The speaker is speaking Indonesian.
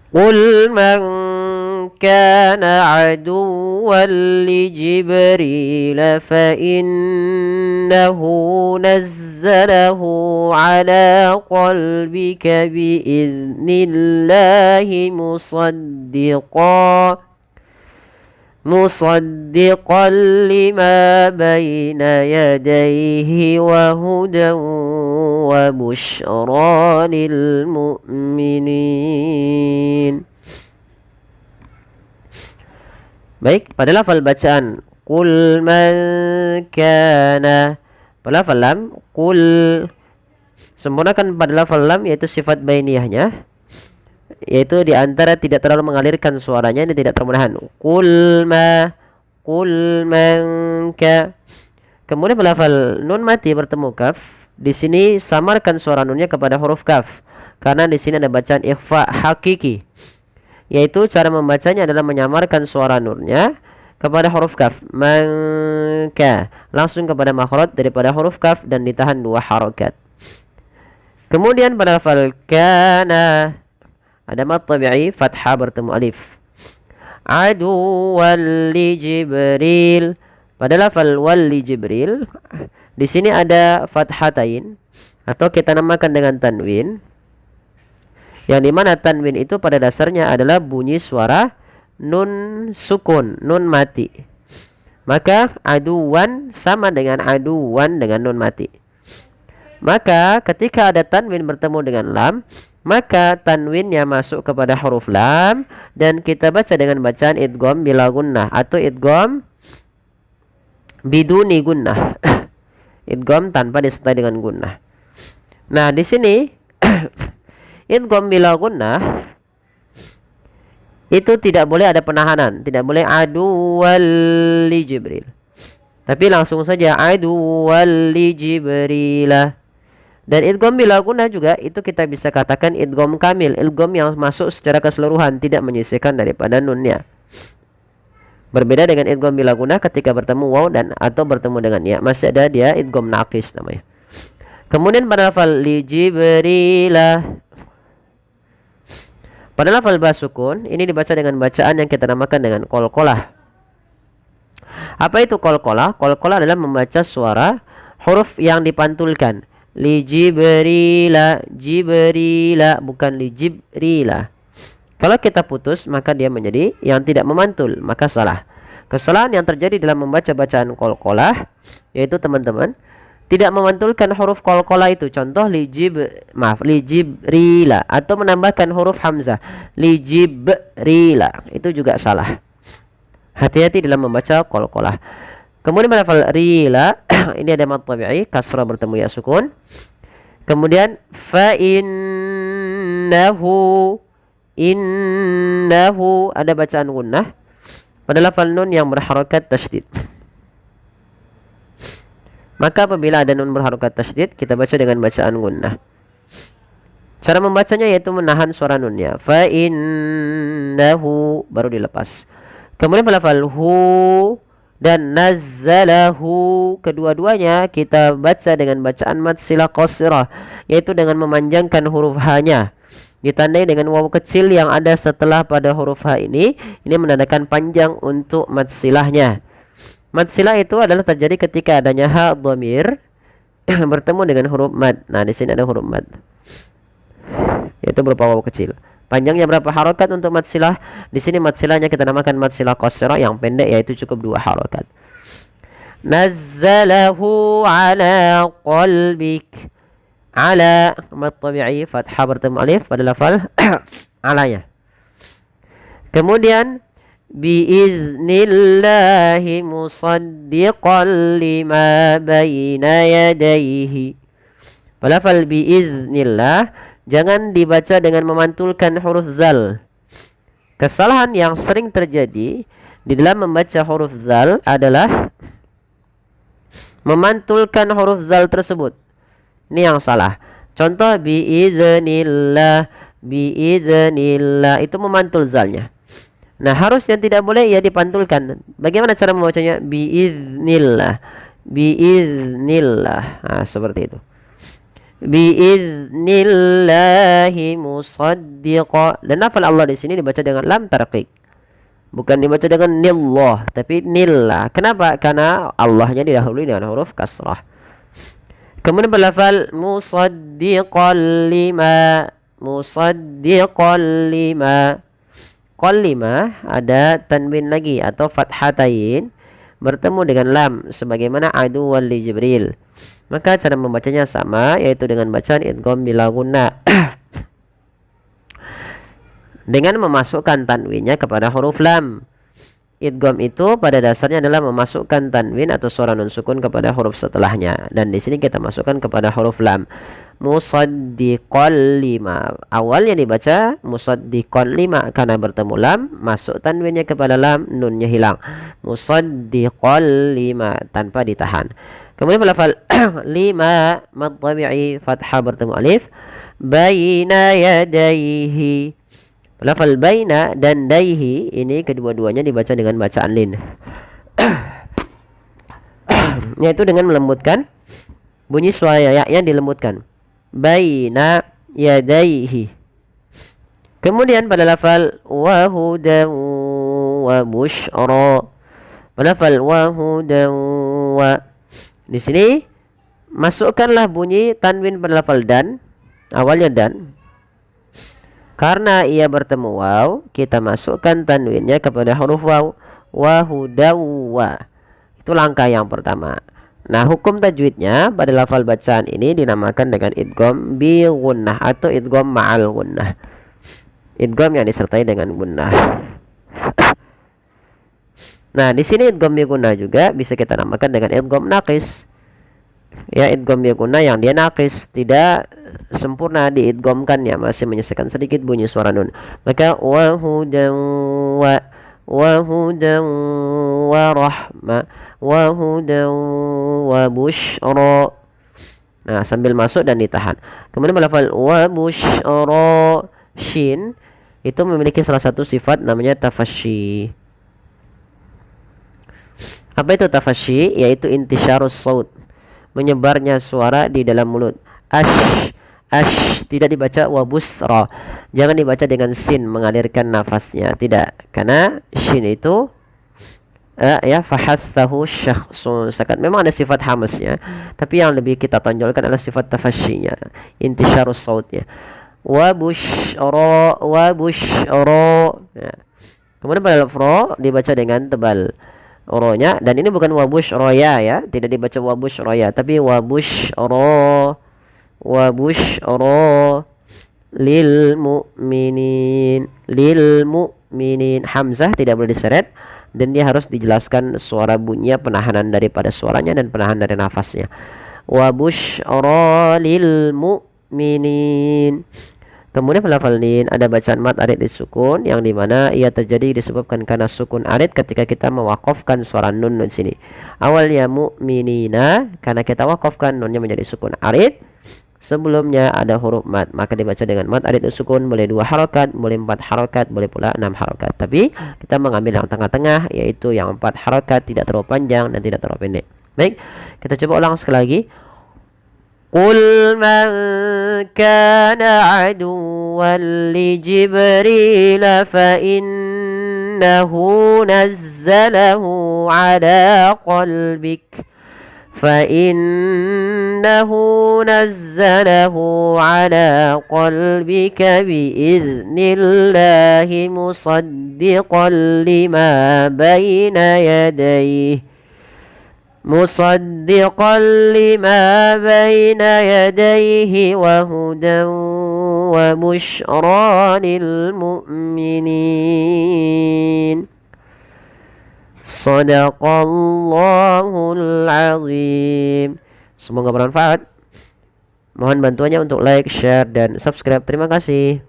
قل من كان عدوا لجبريل فإنه نزله على قلبك بإذن الله مصدقا لما بين يديه وهدى وبشرى للمؤمنين. Baik, pada lafal bacaan qul man kana, pada lafal lam qul, sempurnakan pada lafal lam yaitu sifat bainiyahnya, yaitu di antara tidak terlalu mengalirkan suaranya, ini tidak terlalu menahan. Qul man ka. Kemudian pada lafal nun mati bertemu kaf, di sini samarkan suara nunnya kepada huruf kaf, karena di sini ada bacaan ikhfa hakiki, yaitu cara membacanya adalah menyamarkan suara nunnya kepada huruf kaf, maka langsung kepada makhraj daripada huruf kaf dan ditahan 2 harokat. Kemudian pada lafal kana ada mad tabi'i fathah bertemu alif. Aduwwal li Jibril, pada lafal wal li Jibril di sini ada fathatain atau kita namakan dengan tanwin, yang dimana tanwin itu pada dasarnya adalah bunyi suara nun sukun, nun mati. Maka aduwan sama dengan aduwan dengan nun mati. Maka ketika ada tanwin bertemu dengan lam, maka tanwinnya masuk kepada huruf lam dan kita baca dengan bacaan idgham bila gunnah atau idgham biduni gunnah. Idgham tanpa disertai dengan gunnah. Nah, di sini idgham bila gunnah itu tidak boleh ada penahanan, tidak boleh aduwwal li Jibril, tapi langsung saja aduwwal li Jibrilah. Dan idgham bila gunnah juga itu kita bisa katakan idgham kamil, idgham yang masuk secara keseluruhan, tidak menyisihkan daripada nunnya. Berbeda dengan idgham bila gunnah ketika bertemu waw dan atau bertemu dengan ya, masih ada dia idgham naqis namanya. Kemudian pada lafal li Jibrilah, pada lafal ba sukun ini dibaca dengan bacaan yang kita namakan dengan qalqalah. Apa itu qalqalah? Qalqalah adalah membaca suara huruf yang dipantulkan. Li Jibrila, Jibrila, bukan li Jibrila. Kalau kita putus maka dia menjadi yang tidak memantul, maka salah. Kesalahan yang terjadi dalam membaca bacaan qalqalah yaitu teman-teman tidak memantulkan huruf qalqalah itu. Contoh li Jibrila atau menambahkan huruf hamzah li Jibrila, itu juga salah. Hati-hati dalam membaca qalqalah. Kemudian pada lafal rila ini ada mad tabi'i kasrah bertemu ya sukun. Kemudian fa innahu ada bacaan gunnah pada lafal nun yang berharakat tasydid. Maka apabila ada nun berharakat tasydid kita baca dengan bacaan gunnah. Cara membacanya yaitu menahan suara nunnya. Fa innahu baru dilepas. Kemudian pada lafal hu dan nazzalahu, kedua-duanya kita baca dengan bacaan mad silah qasirah, yaitu dengan memanjangkan huruf h-nya ditandai dengan waw kecil yang ada setelah pada huruf h ini menandakan panjang untuk mad silahnya. Mad silah itu adalah terjadi ketika adanya ha dhamir bertemu dengan huruf mad. Nah, di sini ada huruf mad, yaitu berupa waw kecil. Panjangnya berapa harokat untuk mad silah? Di sini mad silahnya kita namakan mad silah qasirah yang pendek, yaitu cukup 2 harokat. Nazzalahu ala qalbik. Ala mad tabi'i fathah bertemu alif pada lafal alanya. Kemudian biiznillahi musaddiqan lima baina yadayhi. Pada lafal biiznillah jangan dibaca dengan memantulkan huruf zal. Kesalahan yang sering terjadi di dalam membaca huruf zal adalah memantulkan huruf zal tersebut. Ini yang salah. Contoh biiznillah, biiznillah itu memantul zalnya. Nah, harusnya tidak boleh ya dipantulkan. Bagaimana cara membacanya? Biiznillah, biiznillah. Nah, seperti itu. biiznillahi musaddiqa. Dan lafal Allah di sini dibaca dengan lam tarqiq. Bukan dibaca dengan nillah, tapi nillah. Kenapa? Karena Allahnya didahului dengan huruf kasrah. Kemudian berlafal musaddiqan lima. Musaddiqan lima. Qal lima ada tanwin lagi atau fathatain bertemu dengan lam sebagaimana aduwwal li Jibril. Maka cara membacanya sama, yaitu dengan bacaan idgham bila gunnah. Dengan memasukkan tanwinnya kepada huruf lam. Idgham itu pada dasarnya adalah memasukkan tanwin atau suara nun sukun kepada huruf setelahnya, dan di sini kita masukkan kepada huruf lam. Musaddiqan lima. Awalnya dibaca musaddiqan lima karena bertemu lam, masuk tanwinnya kepada lam, nunnya hilang. Musaddiqan lima tanpa ditahan. Kemudian lafal lima mad tabi'i fathah bertemu alif. Baina yadayhi. Lafal baina dan daihi ini kedua-duanya dibaca dengan bacaan lin. Yaitu dengan melembutkan bunyi suara ya-nya dilembutkan. Baina yadaihi. Kemudian pada lafal wa hudan wa busyra. Pada lafal wa hudan wa, di sini masukkanlah bunyi tanwin pada lafal dan, awalnya dan. Karena ia bertemu waw, kita masukkan tanwinnya kepada huruf waw. Wa hudan wa. Itu langkah yang pertama. Nah, hukum tajwidnya pada lafal bacaan ini dinamakan dengan idgham bi gunnah atau idgham ma'al gunnah. Idgham yang disertai dengan gunnah. Nah, di sini idgham bi gunnah juga bisa kita namakan dengan idgham naqis. Ya, idgham bi gunnah yang dia naqis, tidak sempurna diidghamkannya, masih menyesuaikan sedikit bunyi suara nun. Maka wa hudan wa rahma wa hudan wa busyra. Nah, sambil masuk dan ditahan. Kemudian lafal wa busyra, shin itu memiliki salah satu sifat namanya tafasyi. Apa itu tafasyi? Yaitu intisyarus saut, menyebarnya suara di dalam mulut. Ash tidak dibaca wa busra. Jangan dibaca dengan sin mengalirkan nafasnya, tidak. Karena shin itu ya fahassahu syakhsun sakat. Memang ada sifat hamasnya, tapi yang lebih kita tonjolkan adalah sifat tafasyinya, intisyarus sautnya. Wa busyra ya. Kemudian pada lafro dibaca dengan tebal ro-nya, dan ini bukan wa busyroya ya, tidak dibaca wa busyroya, tapi wa busyra lil mu'minin. Hamzah tidak boleh diseret, dan dia harus dijelaskan suara bunyinya, penahanan daripada suaranya dan penahanan dari nafasnya. Wa busyra lil mu'minin. Kemudian pada lafal lin ada bacaan mat arid disukun, yang dimana ia terjadi disebabkan karena sukun arid ketika kita mewakafkan suara nun di sini. Awalnya mu'minina, karena kita wakafkan nunnya menjadi sukun arid. Sebelumnya ada huruf mat, maka dibaca dengan mat arid sukun, boleh 2 harokat, boleh 4 harokat, boleh pula 6 harokat. Tapi kita mengambil yang tengah-tengah, yaitu yang 4 harokat, tidak terlalu panjang dan tidak terlalu pendek. Baik, kita coba ulang sekali lagi. Qul man kana aduwwan li Jibril fa innahu nazzalahu ala qalbik فإنه نزله على قلبك بإذن الله مصدقا لما بين يديه وهدى وبشرى للمؤمنين. Shadaqallahul azim. Semoga bermanfaat. Mohon bantuannya untuk like, share, dan subscribe. Terima kasih.